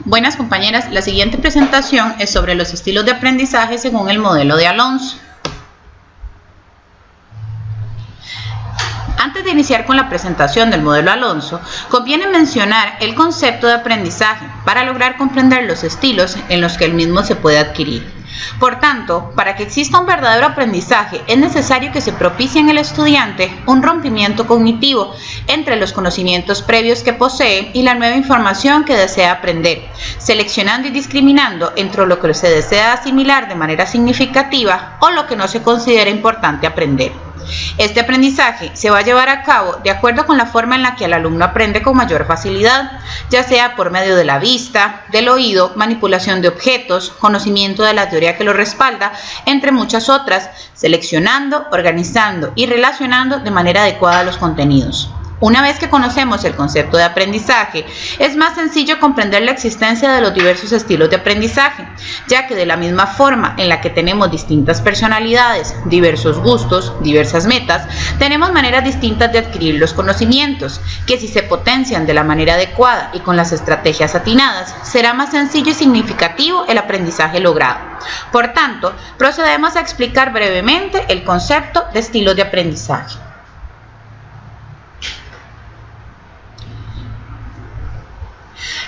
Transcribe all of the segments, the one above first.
Buenas compañeras, la siguiente presentación es sobre los estilos de aprendizaje según el modelo de Alonso. Antes de iniciar con la presentación del modelo Alonso, conviene mencionar el concepto de aprendizaje para lograr comprender los estilos en los que el mismo se puede adquirir. Por tanto, para que exista un verdadero aprendizaje, es necesario que se propicie en el estudiante un rompimiento cognitivo entre los conocimientos previos que posee y la nueva información que desea aprender, seleccionando y discriminando entre lo que se desea asimilar de manera significativa o lo que no se considera importante aprender. Este aprendizaje se va a llevar a cabo de acuerdo con la forma en la que el alumno aprende con mayor facilidad, ya sea por medio de la vista, del oído, manipulación de objetos, conocimiento de la teoría que lo respalda, entre muchas otras, seleccionando, organizando y relacionando de manera adecuada los contenidos. Una vez que conocemos el concepto de aprendizaje, es más sencillo comprender la existencia de los diversos estilos de aprendizaje, ya que de la misma forma en la que tenemos distintas personalidades, diversos gustos, diversas metas, tenemos maneras distintas de adquirir los conocimientos, que si se potencian de la manera adecuada y con las estrategias atinadas, será más sencillo y significativo el aprendizaje logrado. Por tanto, procedemos a explicar brevemente el concepto de estilos de aprendizaje.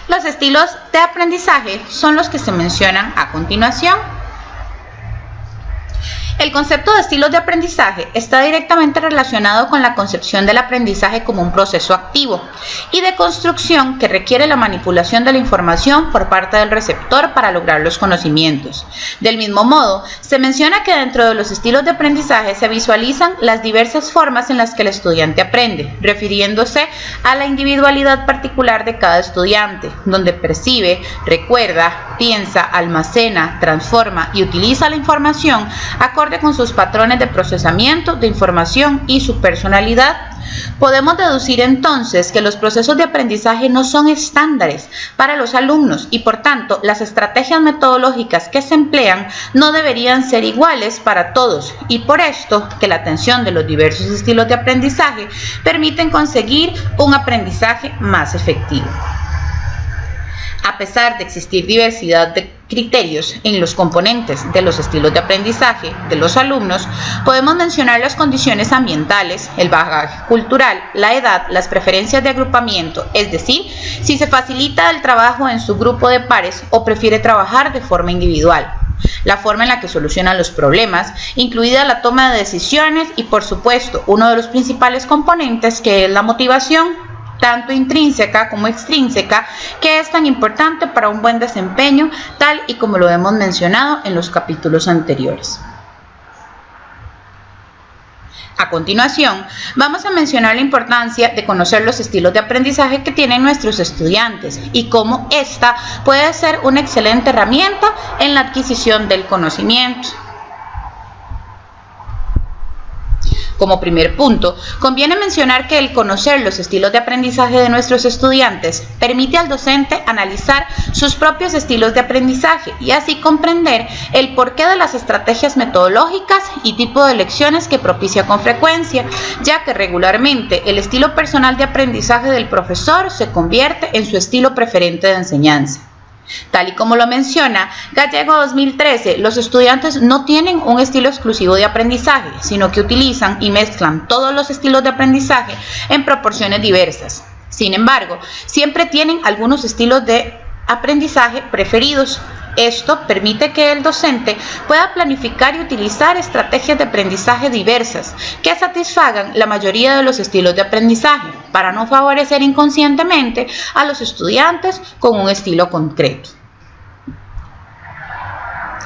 Los estilos de aprendizaje son los que se mencionan a continuación. El concepto de estilos de aprendizaje está directamente relacionado con la concepción del aprendizaje como un proceso activo y de construcción que requiere la manipulación de la información por parte del receptor para lograr los conocimientos. Del mismo modo, se menciona que dentro de los estilos de aprendizaje se visualizan las diversas formas en las que el estudiante aprende, refiriéndose a la individualidad particular de cada estudiante, donde percibe, recuerda, piensa, almacena, transforma y utiliza la información acorde con sus patrones de procesamiento de información y su personalidad. Podemos deducir entonces que los procesos de aprendizaje no son estándares para los alumnos y por tanto las estrategias metodológicas que se emplean no deberían ser iguales para todos y por esto que la atención de los diversos estilos de aprendizaje permiten conseguir un aprendizaje más efectivo. A pesar de existir diversidad de criterios en los componentes de los estilos de aprendizaje de los alumnos, podemos mencionar las condiciones ambientales, el bagaje cultural, la edad, las preferencias de agrupamiento, es decir, si se facilita el trabajo en su grupo de pares o prefiere trabajar de forma individual, la forma en la que solucionan los problemas, incluida la toma de decisiones y, por supuesto, uno de los principales componentes que es la motivación, tanto intrínseca como extrínseca, que es tan importante para un buen desempeño, tal y como lo hemos mencionado en los capítulos anteriores. A continuación, vamos a mencionar la importancia de conocer los estilos de aprendizaje que tienen nuestros estudiantes y cómo esta puede ser una excelente herramienta en la adquisición del conocimiento. Como primer punto, conviene mencionar que el conocer los estilos de aprendizaje de nuestros estudiantes permite al docente analizar sus propios estilos de aprendizaje y así comprender el porqué de las estrategias metodológicas y tipo de lecciones que propicia con frecuencia, ya que regularmente el estilo personal de aprendizaje del profesor se convierte en su estilo preferente de enseñanza. Tal y como lo menciona Gallego 2013, los estudiantes no tienen un estilo exclusivo de aprendizaje, sino que utilizan y mezclan todos los estilos de aprendizaje en proporciones diversas. Sin embargo, siempre tienen algunos estilos de aprendizaje preferidos. Esto permite que el docente pueda planificar y utilizar estrategias de aprendizaje diversas que satisfagan la mayoría de los estilos de aprendizaje para no favorecer inconscientemente a los estudiantes con un estilo concreto.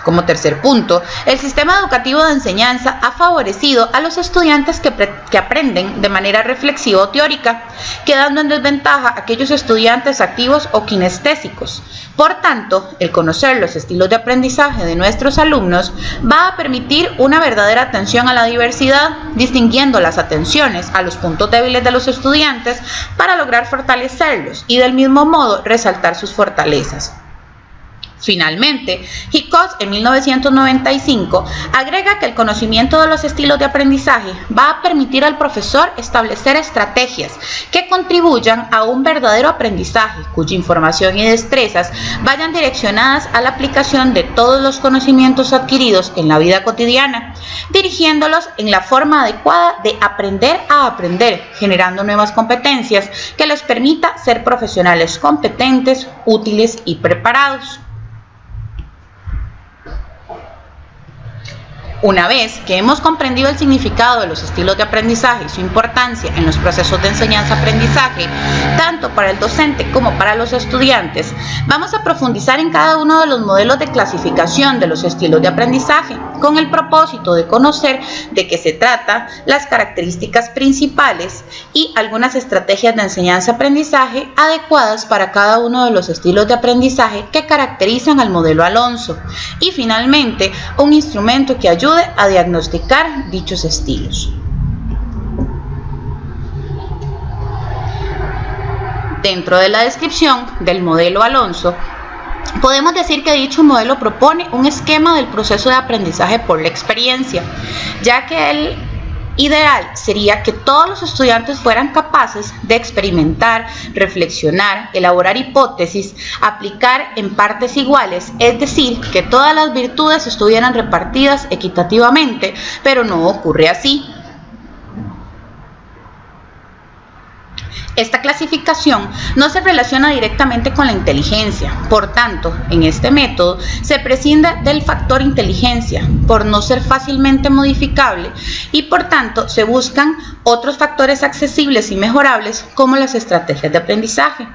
Como tercer punto, el sistema educativo de enseñanza ha favorecido a los estudiantes que aprenden de manera reflexiva o teórica, quedando en desventaja a aquellos estudiantes activos o kinestésicos. Por tanto, el conocer los estilos de aprendizaje de nuestros alumnos va a permitir una verdadera atención a la diversidad, distinguiendo las atenciones a los puntos débiles de los estudiantes para lograr fortalecerlos y del mismo modo resaltar sus fortalezas. Finalmente, Hickox en 1995 agrega que el conocimiento de los estilos de aprendizaje va a permitir al profesor establecer estrategias que contribuyan a un verdadero aprendizaje, cuya información y destrezas vayan direccionadas a la aplicación de todos los conocimientos adquiridos en la vida cotidiana, dirigiéndolos en la forma adecuada de aprender a aprender, generando nuevas competencias que les permita ser profesionales competentes, útiles y preparados. Una vez que hemos comprendido el significado de los estilos de aprendizaje y su importancia en los procesos de enseñanza-aprendizaje, tanto para el docente como para los estudiantes, vamos a profundizar en cada uno de los modelos de clasificación de los estilos de aprendizaje, con el propósito de conocer de qué se trata, las características principales y algunas estrategias de enseñanza-aprendizaje adecuadas para cada uno de los estilos de aprendizaje que caracterizan al modelo Alonso, y finalmente un instrumento que ayude a diagnosticar dichos estilos. Dentro de la descripción del modelo Alonso, podemos decir que dicho modelo propone un esquema del proceso de aprendizaje por la experiencia, ya que el ideal sería que todos los estudiantes fueran capaces de experimentar, reflexionar, elaborar hipótesis, aplicar en partes iguales, es decir, que todas las virtudes estuvieran repartidas equitativamente, pero no ocurre así. Esta clasificación no se relaciona directamente con la inteligencia, por tanto, en este método se prescinde del factor inteligencia por no ser fácilmente modificable y por tanto se buscan otros factores accesibles y mejorables como las estrategias de aprendizaje.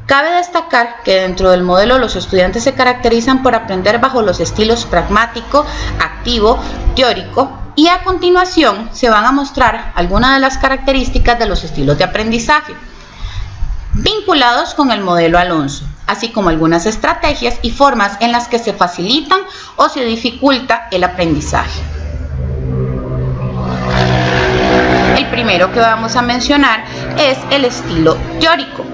Cabe destacar que dentro del modelo los estudiantes se caracterizan por aprender bajo los estilos pragmático, activo, teórico, y a continuación se van a mostrar algunas de las características de los estilos de aprendizaje vinculados con el modelo Alonso, así como algunas estrategias y formas en las que se facilitan o se dificulta el aprendizaje. El primero que vamos a mencionar es el estilo teórico.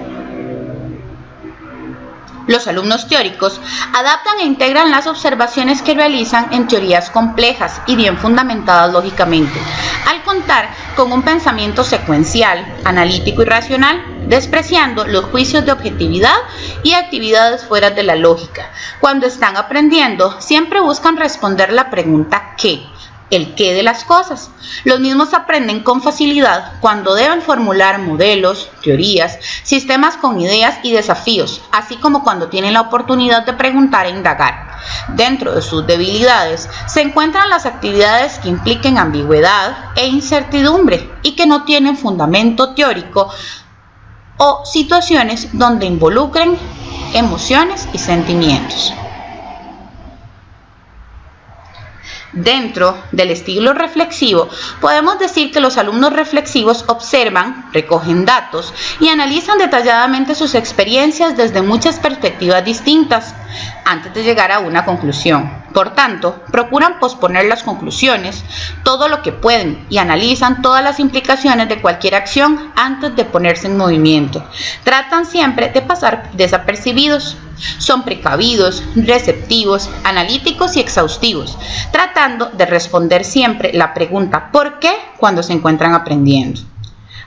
Los alumnos teóricos adaptan e integran las observaciones que realizan en teorías complejas y bien fundamentadas lógicamente, al contar con un pensamiento secuencial, analítico y racional, despreciando los juicios de objetividad y actividades fuera de la lógica. Cuando están aprendiendo, siempre buscan responder la pregunta ¿qué? El qué de las cosas. Los mismos aprenden con facilidad cuando deben formular modelos, teorías, sistemas con ideas y desafíos, así como cuando tienen la oportunidad de preguntar e indagar. Dentro de sus debilidades se encuentran las actividades que impliquen ambigüedad e incertidumbre y que no tienen fundamento teórico o situaciones donde involucren emociones y sentimientos. Dentro del estilo reflexivo, podemos decir que los alumnos reflexivos observan, recogen datos y analizan detalladamente sus experiencias desde muchas perspectivas distintas antes de llegar a una conclusión. Por tanto, procuran posponer las conclusiones todo lo que pueden y analizan todas las implicaciones de cualquier acción antes de ponerse en movimiento. Tratan siempre de pasar desapercibidos. Son precavidos, receptivos, analíticos y exhaustivos, tratando de responder siempre la pregunta ¿por qué? Cuando se encuentran aprendiendo.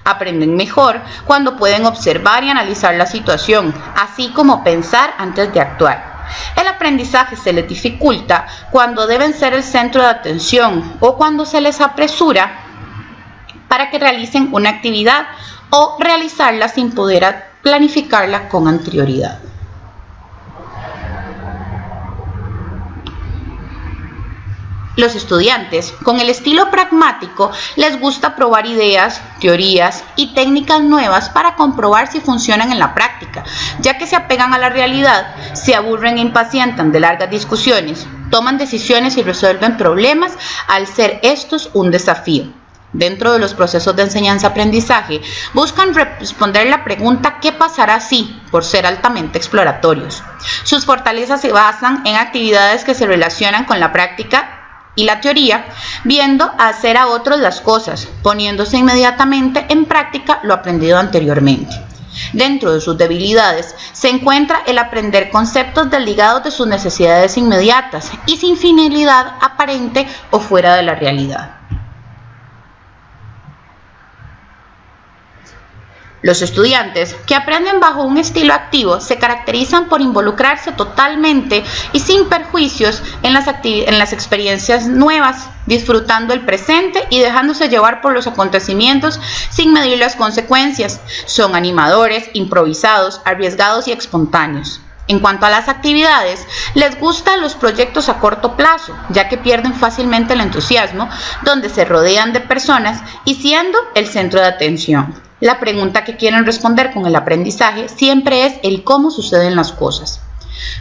Aprenden mejor cuando pueden observar y analizar la situación, así como pensar antes de actuar. El aprendizaje se les dificulta cuando deben ser el centro de atención o cuando se les apresura para que realicen una actividad o realizarla sin poder planificarla con anterioridad. Los estudiantes con el estilo pragmático les gusta probar ideas, teorías y técnicas nuevas para comprobar si funcionan en la práctica, ya que se apegan a la realidad, se aburren e impacientan de largas discusiones, toman decisiones y resuelven problemas al ser estos un desafío. Dentro de los procesos de enseñanza-aprendizaje, buscan responder la pregunta ¿qué pasará si?, por ser altamente exploratorios. Sus fortalezas se basan en actividades que se relacionan con la práctica y la teoría, viendo hacer a otros las cosas, poniéndose inmediatamente en práctica lo aprendido anteriormente. Dentro de sus debilidades se encuentra el aprender conceptos desligados de sus necesidades inmediatas y sin finalidad aparente o fuera de la realidad. Los estudiantes que aprenden bajo un estilo activo se caracterizan por involucrarse totalmente y sin perjuicios en las experiencias nuevas, disfrutando el presente y dejándose llevar por los acontecimientos sin medir las consecuencias. Son animadores, improvisados, arriesgados y espontáneos. En cuanto a las actividades, les gustan los proyectos a corto plazo, ya que pierden fácilmente el entusiasmo, donde se rodean de personas y siendo el centro de atención. La pregunta que quieren responder con el aprendizaje siempre es el cómo suceden las cosas.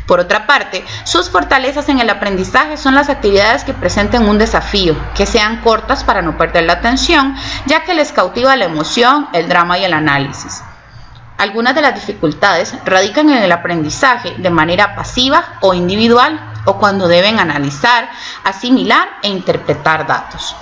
Por otra parte, sus fortalezas en el aprendizaje son las actividades que presenten un desafío, que sean cortas para no perder la atención, ya que les cautiva la emoción, el drama y el análisis. Algunas de las dificultades radican en el aprendizaje de manera pasiva o individual, o cuando deben analizar, asimilar e interpretar datos.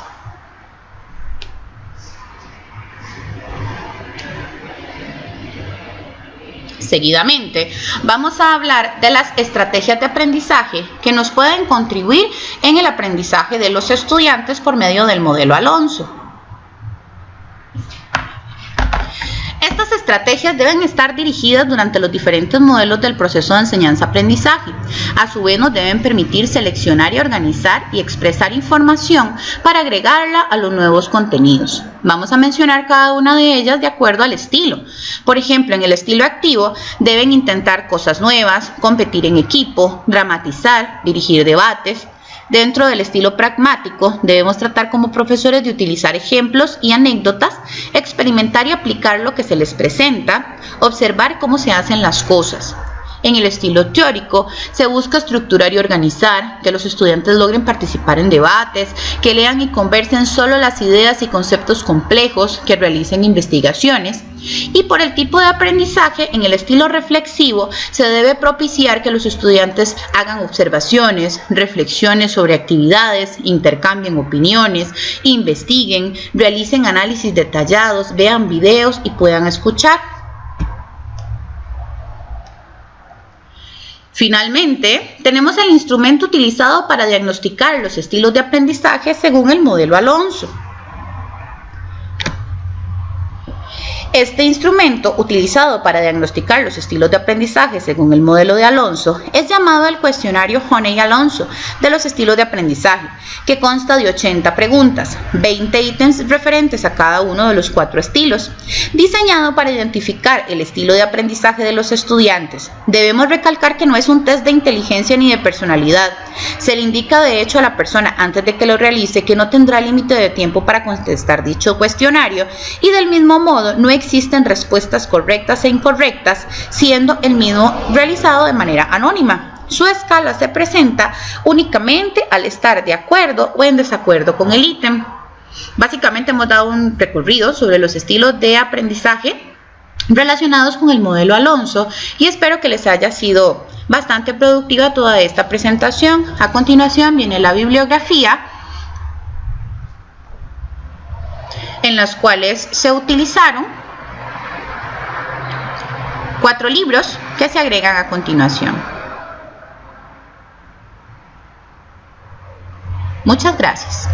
Seguidamente, vamos a hablar de las estrategias de aprendizaje que nos pueden contribuir en el aprendizaje de los estudiantes por medio del modelo Alonso. Estas estrategias deben estar dirigidas durante los diferentes modelos del proceso de enseñanza-aprendizaje. A su vez, nos deben permitir seleccionar y organizar y expresar información para agregarla a los nuevos contenidos. Vamos a mencionar cada una de ellas de acuerdo al estilo. Por ejemplo, en el estilo activo, deben intentar cosas nuevas, competir en equipo, dramatizar, dirigir debates. Dentro del estilo pragmático, debemos tratar como profesores de utilizar ejemplos y anécdotas, experimentar y aplicar lo que se les presenta, observar cómo se hacen las cosas. En el estilo teórico, se busca estructurar y organizar, que los estudiantes logren participar en debates, que lean y conversen solo las ideas y conceptos complejos, que realicen investigaciones. Y por el tipo de aprendizaje, en el estilo reflexivo, se debe propiciar que los estudiantes hagan observaciones, reflexiones sobre actividades, intercambien opiniones, investiguen, realicen análisis detallados, vean videos y puedan escuchar. Finalmente, tenemos el instrumento utilizado para diagnosticar los estilos de aprendizaje según el modelo Alonso. Este instrumento, utilizado para diagnosticar los estilos de aprendizaje según el modelo de Alonso, es llamado el cuestionario Honey-Alonso de los estilos de aprendizaje, que consta de 80 preguntas, 20 ítems referentes a cada uno de los 4 estilos, diseñado para identificar el estilo de aprendizaje de los estudiantes. Debemos recalcar que no es un test de inteligencia ni de personalidad. Se le indica de hecho a la persona antes de que lo realice que no tendrá límite de tiempo para contestar dicho cuestionario y del mismo modo no existen respuestas correctas e incorrectas, siendo el mismo realizado de manera anónima. Su escala se presenta únicamente al estar de acuerdo o en desacuerdo con el ítem. Básicamente hemos dado un recorrido sobre los estilos de aprendizaje relacionados con el modelo Alonso y espero que les haya sido bastante productiva toda esta presentación. A continuación viene la bibliografía, en las cuales se utilizaron 4 libros que se agregan a continuación. Muchas gracias.